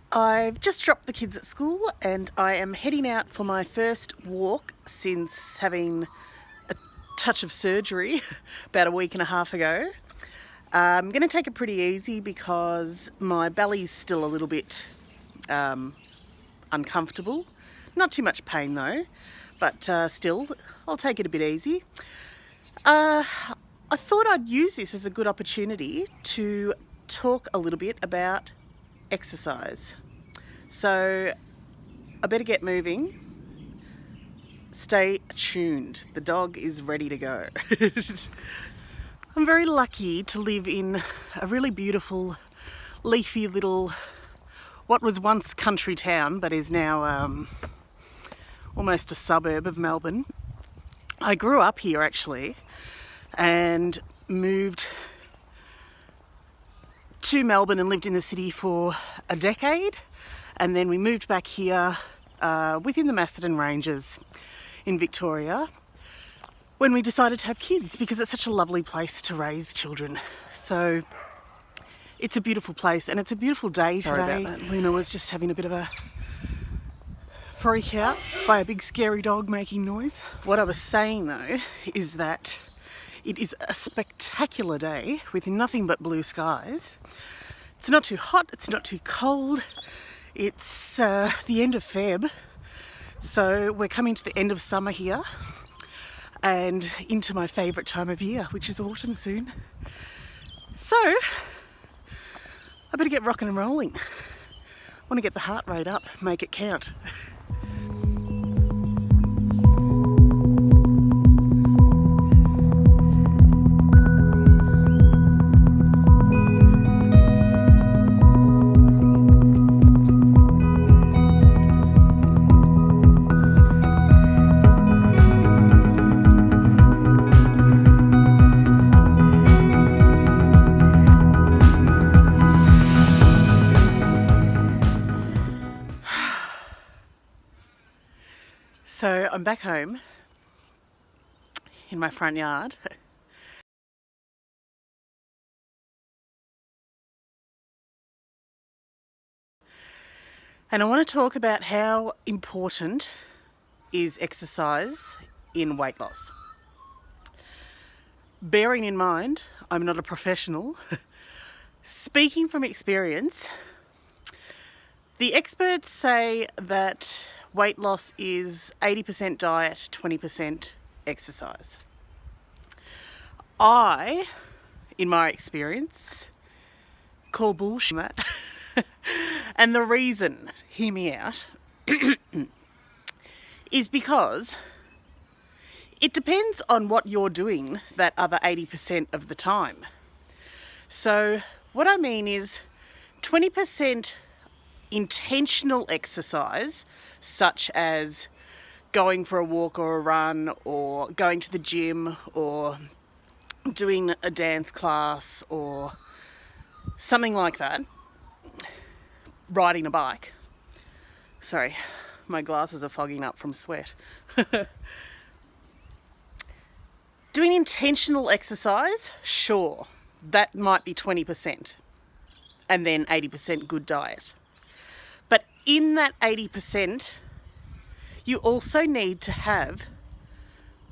I've just dropped the kids at school and I am heading out for my first walk since having a touch of surgery about a week and a half ago. I'm going to take it pretty easy because my belly's still a little bit uncomfortable. Not too much pain though, but still, I'll take it a bit easy. I thought I'd use this as a good opportunity to talk a little bit about exercise. So I better get moving. Stay tuned. The dog is ready to go. I'm very lucky to live in a really beautiful, leafy little, what was once country town, but is now almost a suburb of Melbourne. I grew up here actually and moved to Melbourne and lived in the city for a decade, and then we moved back here within the Macedon Ranges in Victoria when we decided to have kids because it's such a lovely place to raise children. So it's a beautiful place and it's a beautiful day today. Sorry about that. Luna was just having a bit of a freak out by a big scary dog making noise. What I was saying though is that it is a spectacular day with nothing but blue skies. It's not too hot, it's not too cold. It's the end of Feb, so we're coming to the end of summer here and into my favourite time of year, which is autumn soon. So I better get rocking and rolling. I want to get the heart rate up, make it count. So I'm back home in my front yard. And I want to talk about how important is exercise in weight loss. Bearing in mind, I'm not a professional. Speaking from experience, the experts say that weight loss is 80% diet, 20% exercise. I, in my experience, call bullshit on that. And the reason, hear me out, is because it depends on what you're doing that other 80% of the time. So what I mean is 20% intentional exercise, such as going for a walk or a run or going to the gym or doing a dance class or something like that, riding a bike. Sorry, my glasses are fogging up from sweat. Doing intentional exercise, sure, that might be 20%, and then 80% good diet. But in that 80%, you also need to have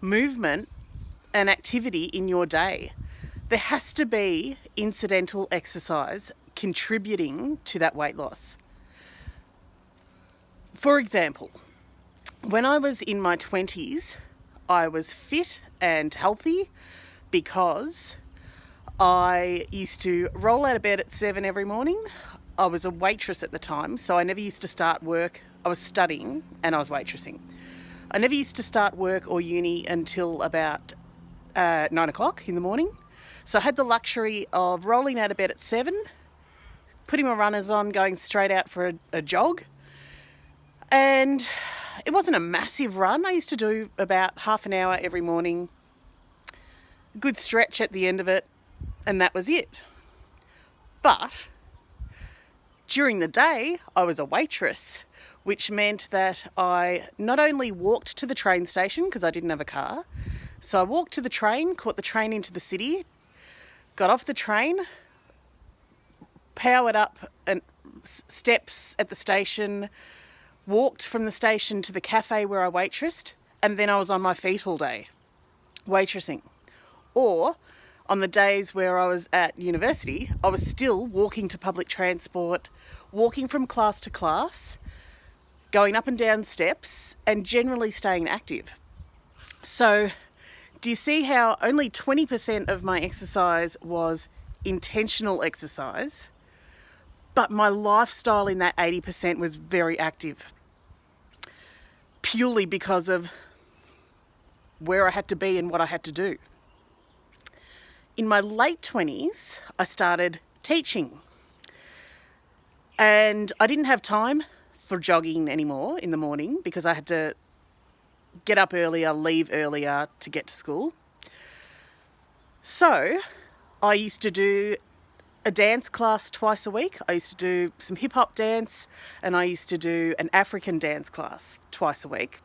movement and activity in your day. There has to be incidental exercise contributing to that weight loss. For example, when I was in my 20s, I was fit and healthy because I used to roll out of bed at 7 every morning. I was a waitress at the time, so I never used to start work. I was studying and I was waitressing. I never used to start work or uni until about 9 o'clock in the morning. So I had the luxury of rolling out of bed at 7, putting my runners on, going straight out for a jog. And it wasn't a massive run. I used to do about half an hour every morning, a good stretch at the end of it, and that was it. But during the day, I was a waitress, which meant that I not only walked to the train station because I didn't have a car. So I walked to the train, caught the train into the city, got off the train, powered up steps at the station, walked from the station to the cafe where I waitressed, and then I was on my feet all day waitressing. Or on the days where I was at university, I was still walking to public transport, walking from class to class, going up and down steps, and generally staying active. So do you see how only 20% of my exercise was intentional exercise, but my lifestyle in that 80% was very active, purely because of where I had to be and what I had to do. In my late 20s, I started teaching, and I didn't have time for jogging anymore in the morning because I had to get up earlier, leave earlier to get to school. So I used to do a dance class twice a week. I used to do some hip hop dance, and I used to do an African dance class twice a week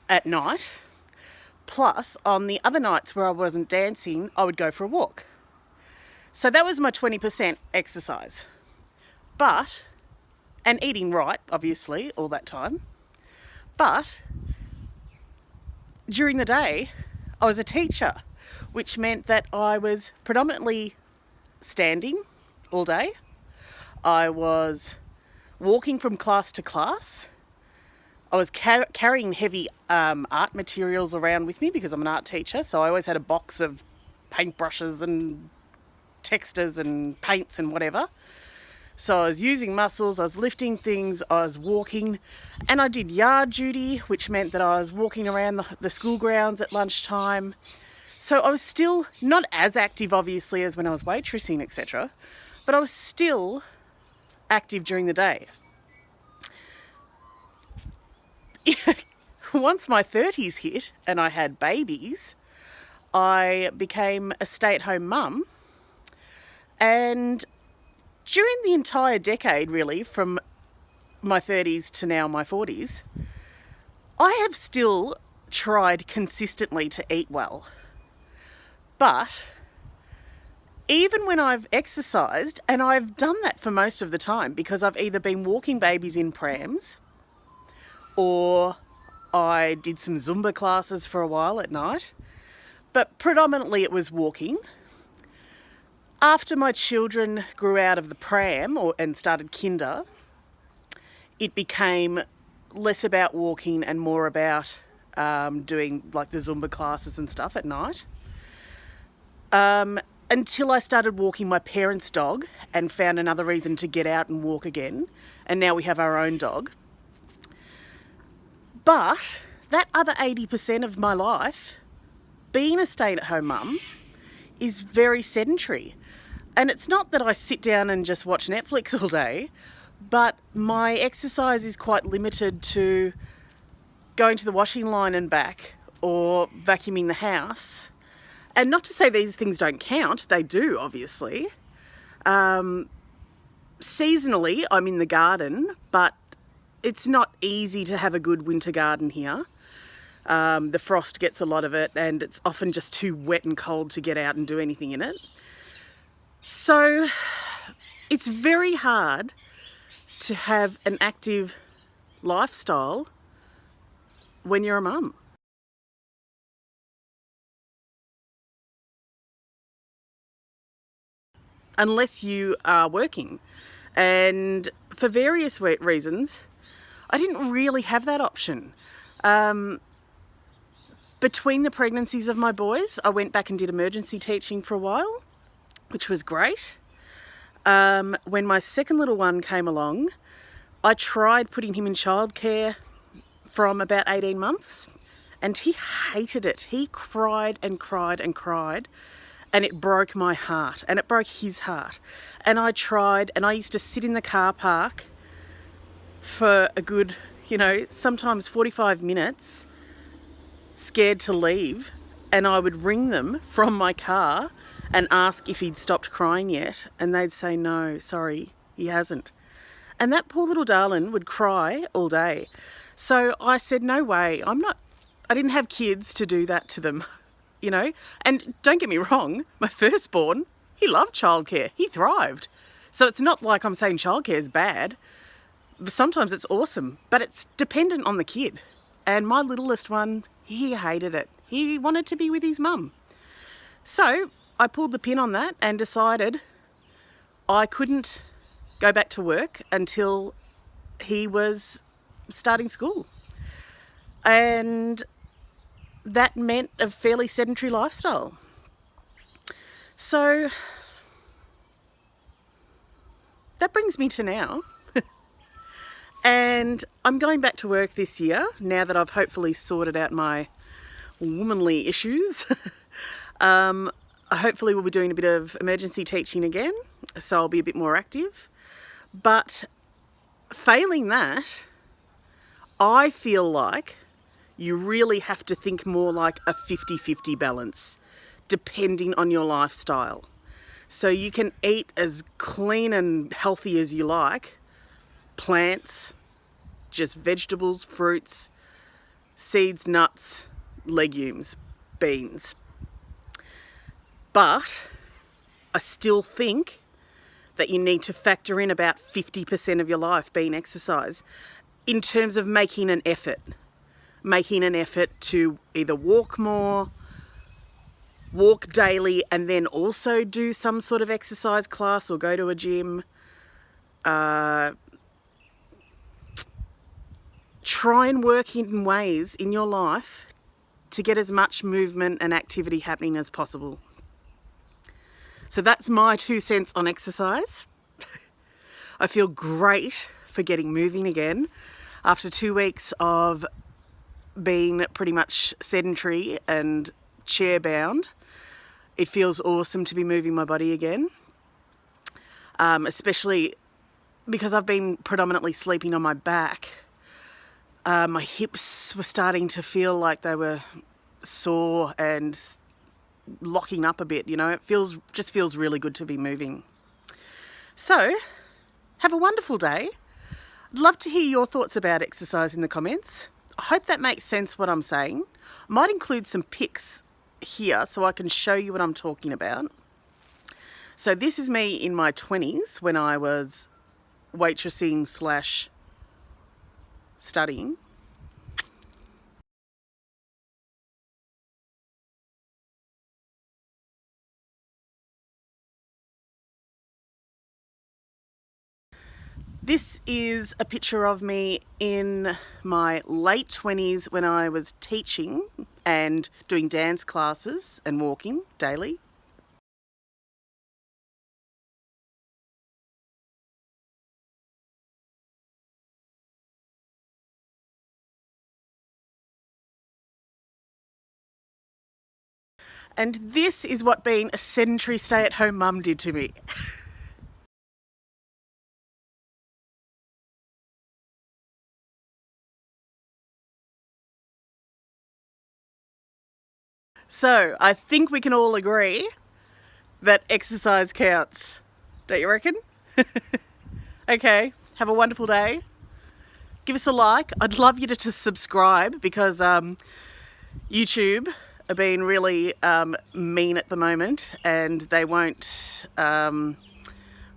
at night. Plus, on the other nights where I wasn't dancing, I would go for a walk. So that was my 20% exercise. And eating right, obviously, all that time. But during the day, I was a teacher, which meant that I was predominantly standing all day. I was walking from class to class. I was carrying heavy art materials around with me because I'm an art teacher, so I always had a box of paintbrushes and textures and paints and whatever. So I was using muscles, I was lifting things, I was walking, and I did yard duty, which meant that I was walking around the school grounds at lunchtime. So I was still not as active, obviously, as when I was waitressing, etc., but I was still active during the day. Once my 30s hit and I had babies, I became a stay-at-home mum, and during the entire decade, really, from my 30s to now my 40s, I have still tried consistently to eat well. But even when I've exercised, and I've done that for most of the time because I've either been walking babies in prams, or I did some Zumba classes for a while at night, but predominantly it was walking. After my children grew out of the pram and started kinder, it became less about walking and more about doing like the Zumba classes and stuff at night. Until I started walking my parents' dog and found another reason to get out and walk again. And now we have our own dog. But that other 80% of my life, being a stay-at-home mum, is very sedentary. And it's not that I sit down and just watch Netflix all day, but my exercise is quite limited to going to the washing line and back, or vacuuming the house. And not to say these things don't count, they do, obviously. Seasonally, I'm in the garden, but it's not easy to have a good winter garden here. The frost gets a lot of it, and it's often just too wet and cold to get out and do anything in it. So it's very hard to have an active lifestyle when you're a mum. Unless you are working. And for various reasons, I didn't really have that option. Between the pregnancies of my boys, I went back and did emergency teaching for a while, which was great. When my second little one came along, I tried putting him in childcare from about 18 months, and he hated it. He cried and cried and cried, and it broke my heart, and it broke his heart. And I tried, and I used to sit in the car park for a good, sometimes 45 minutes, scared to leave, and I would ring them from my car and ask if he'd stopped crying yet, and they'd say, no, sorry, he hasn't. And that poor little darling would cry all day. So I said, no way, I didn't have kids to do that to them, And don't get me wrong, my firstborn, he loved childcare, he thrived. So it's not like I'm saying childcare is bad. Sometimes it's awesome, but it's dependent on the kid. And my littlest one, he hated it. He wanted to be with his mum. So I pulled the pin on that and decided I couldn't go back to work until he was starting school. And that meant a fairly sedentary lifestyle. So that brings me to now. And I'm going back to work this year, now that I've hopefully sorted out my womanly issues. Hopefully we'll be doing a bit of emergency teaching again, so I'll be a bit more active. But failing that, I feel like you really have to think more like a 50-50 balance, depending on your lifestyle. So you can eat as clean and healthy as you like, plants, just vegetables, fruits, seeds, nuts, legumes, beans. But I still think that you need to factor in about 50% of your life being exercise in terms of making an effort. Making an effort to either walk more, walk daily, and then also do some sort of exercise class or go to a gym. Try and work in ways in your life to get as much movement and activity happening as possible. So that's my 2 cents on exercise. I feel great for getting moving again after 2 weeks of being pretty much sedentary and chair bound. It feels awesome to be moving my body again, especially because I've been predominantly sleeping on my back. My hips were starting to feel like they were sore and locking up a bit, you know. It just feels really good to be moving. So, have a wonderful day. I'd love to hear your thoughts about exercise in the comments. I hope that makes sense what I'm saying. I might include some pics here so I can show you what I'm talking about. So this is me in my 20s when I was waitressing / studying. This is a picture of me in my late 20s when I was teaching and doing dance classes and walking daily. And this is what being a sedentary stay-at-home mum did to me. So I think we can all agree that exercise counts. Don't you reckon? Okay, have a wonderful day. Give us a like. I'd love you to subscribe because YouTube are being really mean at the moment and they won't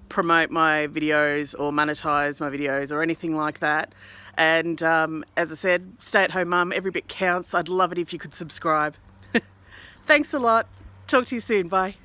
promote my videos or monetize my videos or anything like that. And as I said, stay-at-home mum, every bit counts. I'd love it if you could subscribe. Thanks a lot. Talk to you soon. Bye.